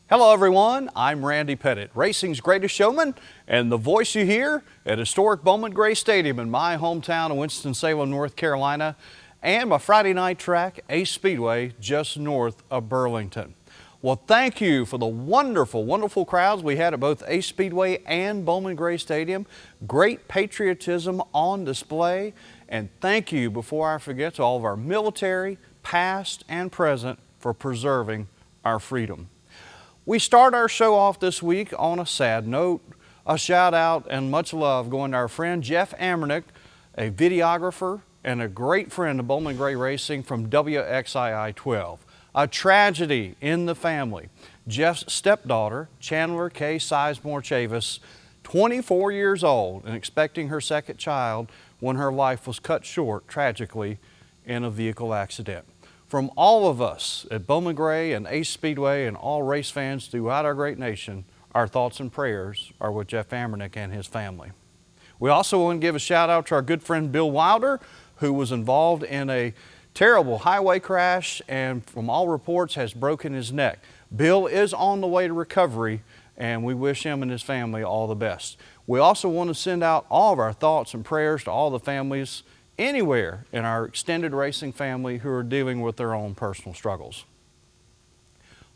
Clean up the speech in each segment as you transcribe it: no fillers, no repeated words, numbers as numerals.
Hello everyone, I'm Randy Pettitt, racing's greatest showman and the voice you hear at historic Bowman Gray Stadium in my hometown of Winston-Salem, North Carolina, and my Friday night track, Ace Speedway, just north of Burlington. Well, thank you for the wonderful crowds we had at both Ace Speedway and Bowman Gray Stadium. Great patriotism on display, and thank you, before I forget, to all of our military, past and present, for preserving our freedom. We start our show off this week on a sad note. A shout out and much love going to our friend Jeff Ammernick, a videographer and a great friend of Bowman Gray Racing from WXII 12. A tragedy in the family. Jeff's stepdaughter, Chandler K. Sizemore Chavis, 24 years old and expecting her second child when her life was cut short tragically in a vehicle accident. From all of us at Bowman Gray and Ace Speedway and all race fans throughout our great nation, our thoughts and prayers are with Jeff Ammernick and his family. We also want to give a shout out to our good friend Bill Wilder, who was involved in a terrible highway crash and from all reports has broken his neck. Bill is on the way to recovery and we wish him and his family all the best. We also want to send out all of our thoughts and prayers to all the families anywhere in our extended racing family who are dealing with their own personal struggles.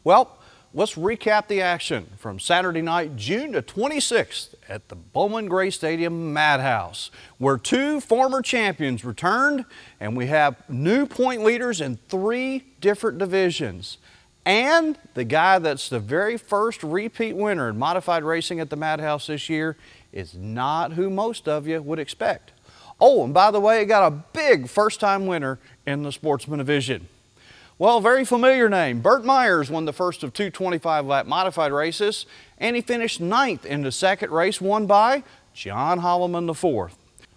Well, let's recap the action from Saturday night, June the 26th at the Bowman Gray Stadium Madhouse, where two former champions returned and we have new point leaders in 3 different divisions. And the guy that's the very first repeat winner in modified racing at the Madhouse this year is not who most of you would expect. Oh, and by the way, it got a big first-time winner in the Sportsman division. Well, very familiar name. Burt Myers won the first of 2 25-lap modified races, and he finished 9th in the second race, won by John Holleman IV.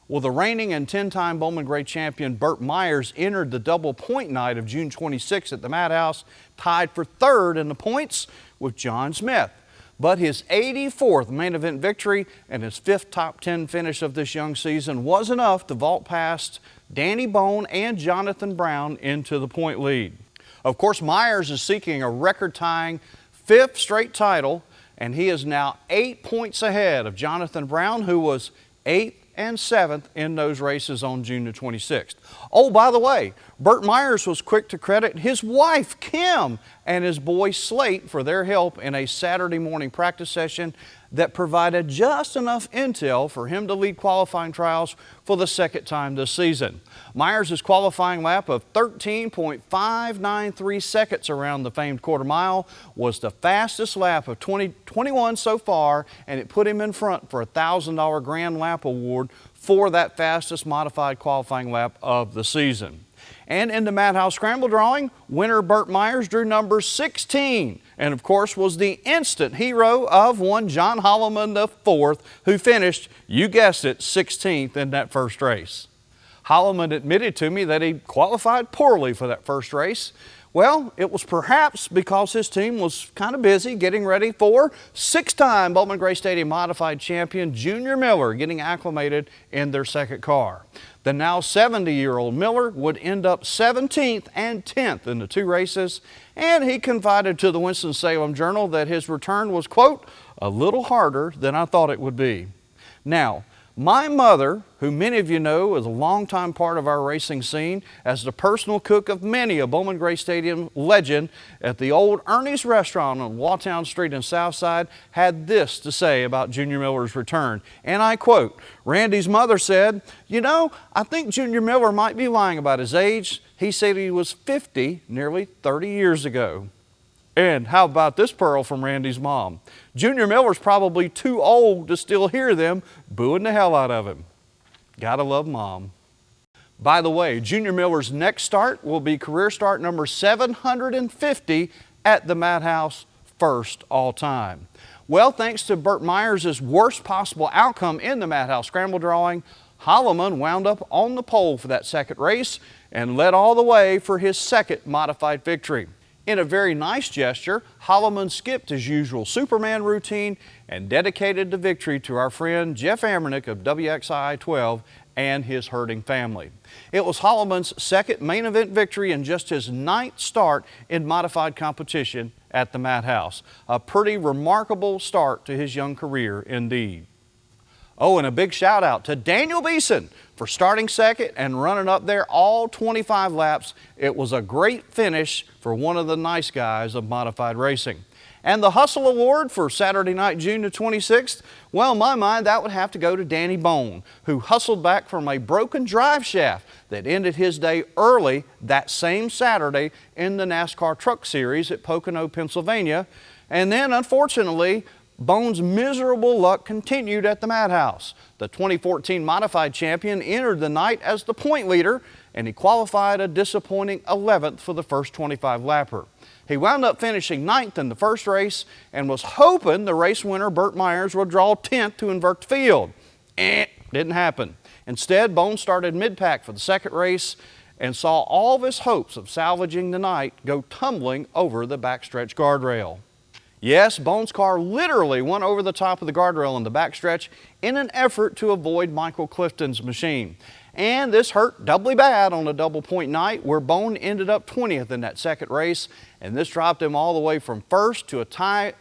Well, the reigning and 10-time Bowman Gray champion Burt Myers entered the double point night of June 26 at the Madhouse, tied for 3rd in the points with John Smith. But his 84th main event victory and his 5th top 10 finish of this young season was enough to vault past Danny Bohn and Jonathan Brown into the point lead. Of course, Myers is seeking a record-tying 5th straight title, and he is now 8 points ahead of Jonathan Brown, who was 8th and 7th in those races on June the 26th. Oh, by the way, Burt Myers was quick to credit his wife, Kim, and his boy, Slate, for their help in a Saturday morning practice session that provided just enough intel for him to lead qualifying trials for the second time this season. Myers' qualifying lap of 13.593 seconds around the famed quarter mile was the fastest lap of 2021 so far, and it put him in front for a $1,000 Grand Lap Award for that fastest modified qualifying lap of the season. And in the Madhouse Scramble drawing, winner Burt Myers drew number 16 and of course was the instant hero of one John Holleman IV, who finished, you guessed it, 16th in that first race. Holleman admitted to me that he qualified poorly for that first race. Well, it was perhaps because his team was kind of busy getting ready for 6-time Bowman Gray Stadium modified champion Junior Miller getting acclimated in their second car. The now 70-year-old Miller would end up 17th and 10th in the 2 races, and he confided to the Winston-Salem Journal that his return was, quote, a little harder than I thought it would be. Now, my mother, who many of you know is a longtime part of our racing scene as the personal cook of many a Bowman Gray Stadium legend at the old Ernie's Restaurant on Walltown Street in Southside, had this to say about Junior Miller's return. And I quote, Randy's mother said, you know, I think Junior Miller might be lying about his age. He said he was 50 nearly 30 years ago. And how about this pearl from Randy's mom? Junior Miller's probably too old to still hear them booing the hell out of him. Gotta love Mom. By the way, Junior Miller's next start will be career start number 750 at the Madhouse, first all time. Well, thanks to Burt Myers' worst possible outcome in the Madhouse Scramble drawing, Holleman wound up on the pole for that second race and led all the way for his second modified victory. In a very nice gesture, Holleman skipped his usual Superman routine and dedicated the victory to our friend Jeff Ammernick of WXII 12 and his herding family. It was Holleman's second main event victory and just his 9th start in modified competition at the Madhouse. A pretty remarkable start to his young career indeed. Oh, and a big shout out to Daniel Beeson for starting second and running up there all 25 laps. It was a great finish for one of the nice guys of modified racing. And the Hustle Award for Saturday night, June the 26th, well, in my mind, that would have to go to Danny Bohn, who hustled back from a broken drive shaft that ended his day early that same Saturday in the NASCAR Truck Series at Pocono, Pennsylvania. And then, unfortunately, Bohn's miserable luck continued at the Madhouse. The 2014 modified champion entered the night as the point leader, and he qualified a disappointing 11th for the first 25 lapper. He wound up finishing 9th in the first race and was hoping the race winner, Burt Myers, would draw 10th to invert the field. Didn't happen. Instead, Bohn started mid-pack for the second race and saw all of his hopes of salvaging the night go tumbling over the backstretch guardrail. Yes, Bohn's car literally went over the top of the guardrail in the backstretch in an effort to avoid Michael Clifton's machine. And this hurt doubly bad on a double point night where Bohn ended up 20th in that second race, and this dropped him all the way from first to a tie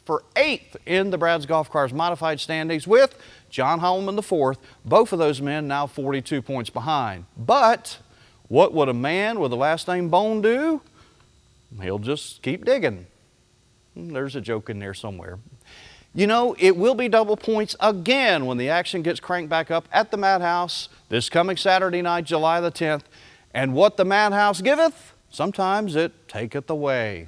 for 8th in the Brad's Golf Cars modified standings with John Holleman IV, both of those men now 42 points behind. But what would a man with the last name Bohn do? He'll just keep digging. There's a joke in there somewhere. You know, it will be double points again when the action gets cranked back up at the Madhouse this coming Saturday night, July the 10th. And what the Madhouse giveth, sometimes it taketh away.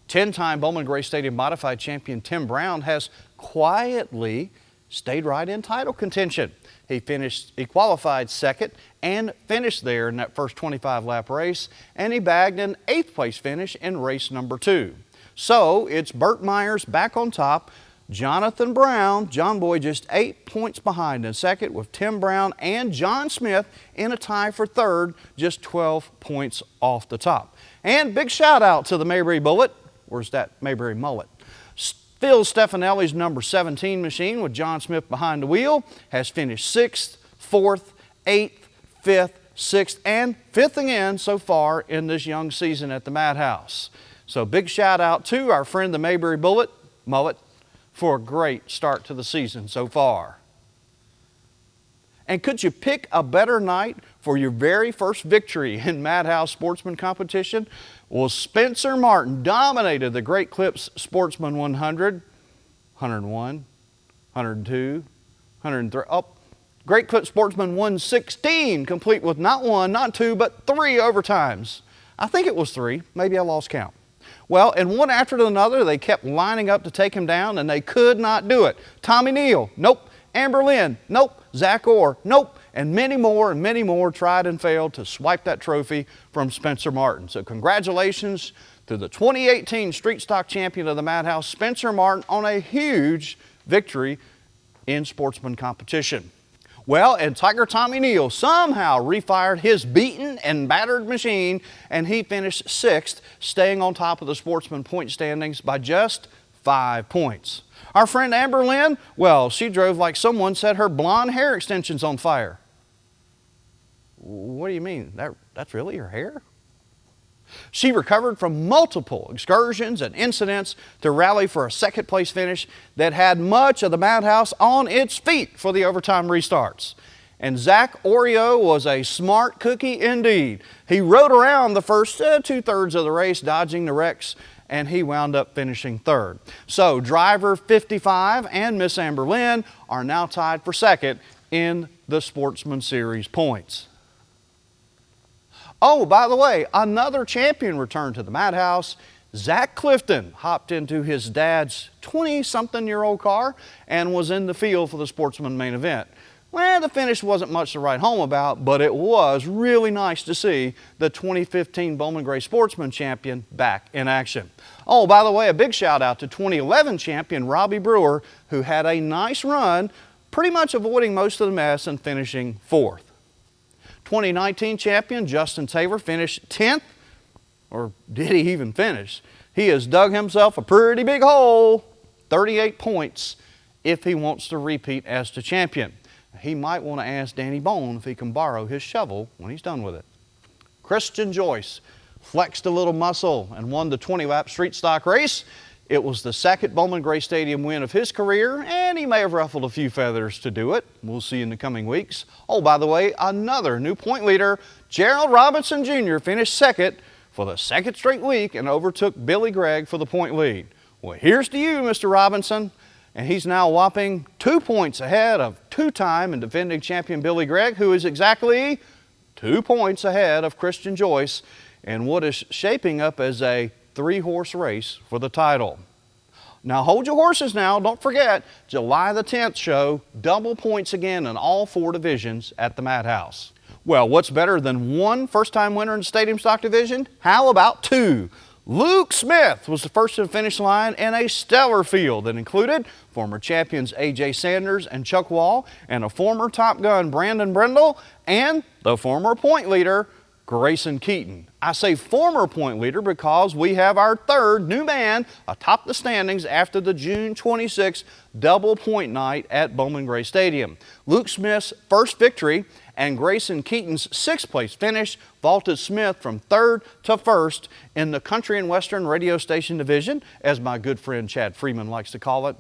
10-time Bowman Gray Stadium modified champion Tim Brown has quietly stayed right in title contention. He qualified second and finished there in that first 25-lap race, and he bagged an 8th place finish in race number 2. So it's Burt Myers back on top, Jonathan Brown, John Boy, just 8 points behind in second, with Tim Brown and John Smith in a tie for third, just 12 points off the top. And big shout out to the Mayberry Bullet. Where's that Mayberry Mullet? Phil Stefanelli's number 17 machine with John Smith behind the wheel has finished 6th, 4th, 8th, 5th, 6th, and 5th again so far in this young season at the Madhouse. So big shout out to our friend the Mayberry Mullet for a great start to the season so far. And could you pick a better night for your very first victory in Madhouse Sportsman competition? Well, Spencer Martin dominated the Great Clips Sportsman 100, 101, 102, 103. Oh, Great Clips Sportsman 116, complete with not 1, not 2, but 3 overtimes. I think it was 3. Maybe I lost count. Well, and one after another, they kept lining up to take him down, and they could not do it. Tommy Neal, nope. Amber Lynn, nope. Zach Orr, nope. And many more tried and failed to swipe that trophy from Spencer Martin. So congratulations to the 2018 Street Stock Champion of the Madhouse, Spencer Martin, on a huge victory in sportsman competition. Well, and Tiger Tommy Neal somehow refired his beaten and battered machine, and he finished 6th, staying on top of the sportsman point standings by just 5 points. Our friend Amber Lynn, well, she drove like someone set her blonde hair extensions on fire. What do you mean? That's really her hair? She recovered from multiple excursions and incidents to rally for a second place finish that had much of the Madhouse on its feet for the overtime restarts. And Zach Oreo was a smart cookie indeed. He rode around the first 2/3 of the race, dodging the wrecks, and he wound up finishing 3rd. So driver 55 and Miss Amber Lynn are now tied for 2nd in the Sportsman Series points. Oh, by the way, another champion returned to the Madhouse. Zach Clifton hopped into his dad's 20-something-year-old car and was in the field for the Sportsman main event. Well, the finish wasn't much to write home about, but it was really nice to see the 2015 Bowman Gray Sportsman champion back in action. Oh, by the way, a big shout out to 2011 champion Robbie Brewer, who had a nice run, pretty much avoiding most of the mess and finishing 4th. 2019 champion Justin Taylor finished 10th, or did he even finish? He has dug himself a pretty big hole, 38 points, if he wants to repeat as the champion. He might want to ask Danny Bohn if he can borrow his shovel when he's done with it. Christian Joyce flexed a little muscle, and won the 20-lap street stock race. It was the second Bowman Gray Stadium win of his career, and he may have ruffled a few feathers to do it. We'll see in the coming weeks. Oh, by the way, another new point leader, Gerald Robinson Jr., finished second for the second straight week and overtook Billy Gregg for the point lead. Well, here's to you, Mr. Robinson. And he's now whopping 2 points ahead of two-time and defending champion Billy Gregg, who is exactly 2 points ahead of Christian Joyce in what is shaping up as a 3-horse race for the title. Now hold your horses now, don't forget, July the 10th show, double points again in all 4 divisions at the Madhouse. Well, what's better than 1 first-time winner in the Stadium Stock Division? How about 2? Luke Smith was the first to the finish line in a stellar field that included former champions A.J. Sanders and Chuck Wall, and a former Top Gun Brandon Brindle, and the former point leader Grayson Keaton. I say former point leader because we have our third new man atop the standings after the June 26th double point night at Bowman Gray Stadium. Luke Smith's first victory and Grayson Keaton's 6th place finish vaulted Smith from 3rd to 1st in the Country and Western radio station division, as my good friend Chad Freeman likes to call it.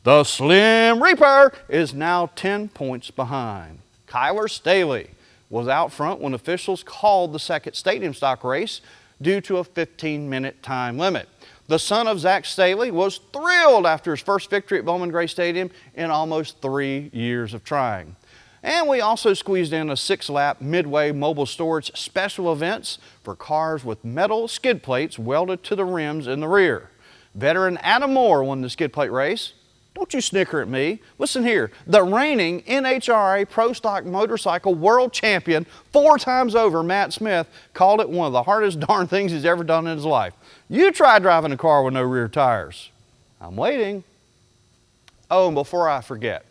The Slim Reaper is now 10 points behind. Kyler Staley was out front when officials called the second stadium stock race due to a 15-minute time limit. The son of Zach Staley was thrilled after his first victory at Bowman Gray Stadium in almost 3 years of trying. And we also squeezed in a 6-lap Midway mobile storage special events for cars with metal skid plates welded to the rims in the rear. Veteran Adam Moore won the skid plate race. Don't you snicker at me. Listen here, the reigning NHRA Pro Stock Motorcycle World Champion 4 times over, Matt Smith, called it one of the hardest darn things he's ever done in his life. You try driving a car with no rear tires. I'm waiting. Oh, and before I forget,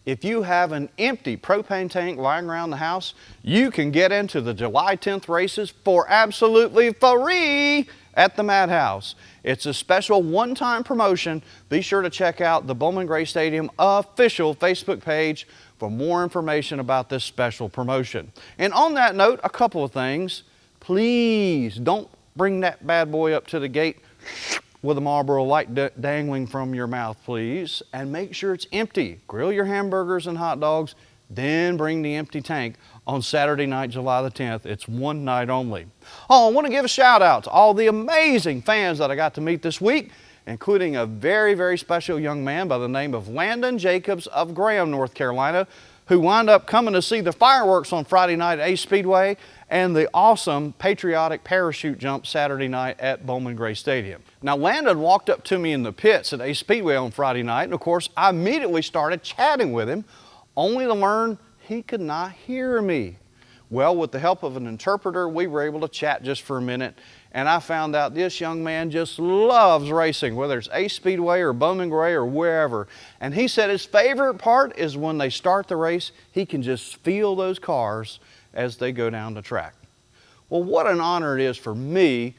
if you have an empty propane tank lying around the house, you can get into the July 10th races for absolutely free at the Madhouse. It's a special one-time promotion. Be sure to check out the Bowman Gray Stadium official Facebook page for more information about this special promotion. And on that note, a couple of things. Please don't bring that bad boy up to the gate with a Marlboro light dangling from your mouth, please. And make sure it's empty. Grill your hamburgers and hot dogs, then bring the empty tank on Saturday night, July the 10th. It's one night only. Oh, I want to give a shout out to all the amazing fans that I got to meet this week, including a very, very special young man by the name of Landon Jacobs of Graham, North Carolina, who wound up coming to see the fireworks on Friday night at Ace Speedway and the awesome patriotic parachute jump Saturday night at Bowman Gray Stadium. Now, Landon walked up to me in the pits at Ace Speedway on Friday night, and of course, I immediately started chatting with him, only to learn he could not hear me. Well, with the help of an interpreter, we were able to chat just for a minute, and I found out this young man just loves racing, whether it's Ace Speedway or Bowman Gray or wherever. And he said his favorite part is when they start the race, he can just feel those cars as they go down the track. Well, what an honor it is for me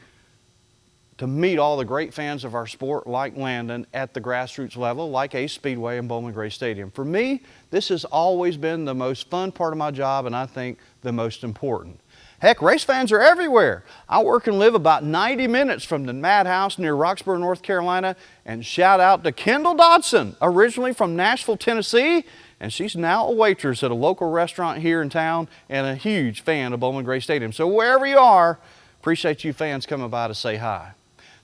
to meet all the great fans of our sport like Landon at the grassroots level, like Ace Speedway and Bowman Gray Stadium. For me, this has always been the most fun part of my job, and I think the most important. Heck, race fans are everywhere. I work and live about 90 minutes from the Madhouse near Roxborough, North Carolina, and shout out to Kendall Dodson, originally from Nashville, Tennessee, and she's now a waitress at a local restaurant here in town and a huge fan of Bowman Gray Stadium. So wherever you are, appreciate you fans coming by to say hi.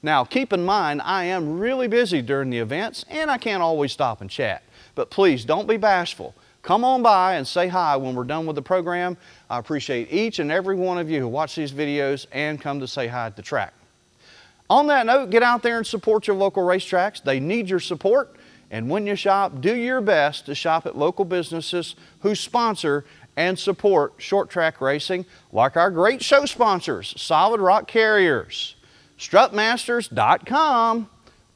Now, keep in mind, I am really busy during the events, and I can't always stop and chat. But please, don't be bashful. Come on by and say hi when we're done with the program. I appreciate each and every one of you who watch these videos and come to say hi at the track. On that note, get out there and support your local racetracks. They need your support. And when you shop, do your best to shop at local businesses who sponsor and support short track racing, like our great show sponsors, Solid Rock Carriers, Strutmasters.com,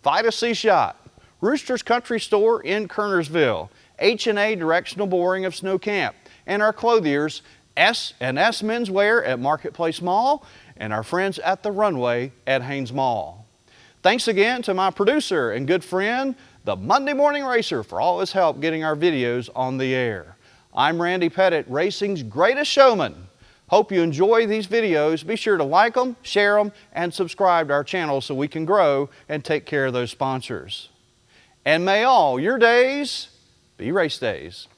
Fight a C-Shot, Rooster's Country Store in Kernersville, H&A Directional Boring of Snow Camp, and our clothiers, S&S Menswear at Marketplace Mall, and our friends at the Runway at Haynes Mall. Thanks again to my producer and good friend, the Monday Morning Racer, for all his help getting our videos on the air. I'm Randy Pettitt, racing's greatest showman. Hope you enjoy these videos. Be sure to like them, share them, and subscribe to our channel so we can grow and take care of those sponsors. And may all your days be race days.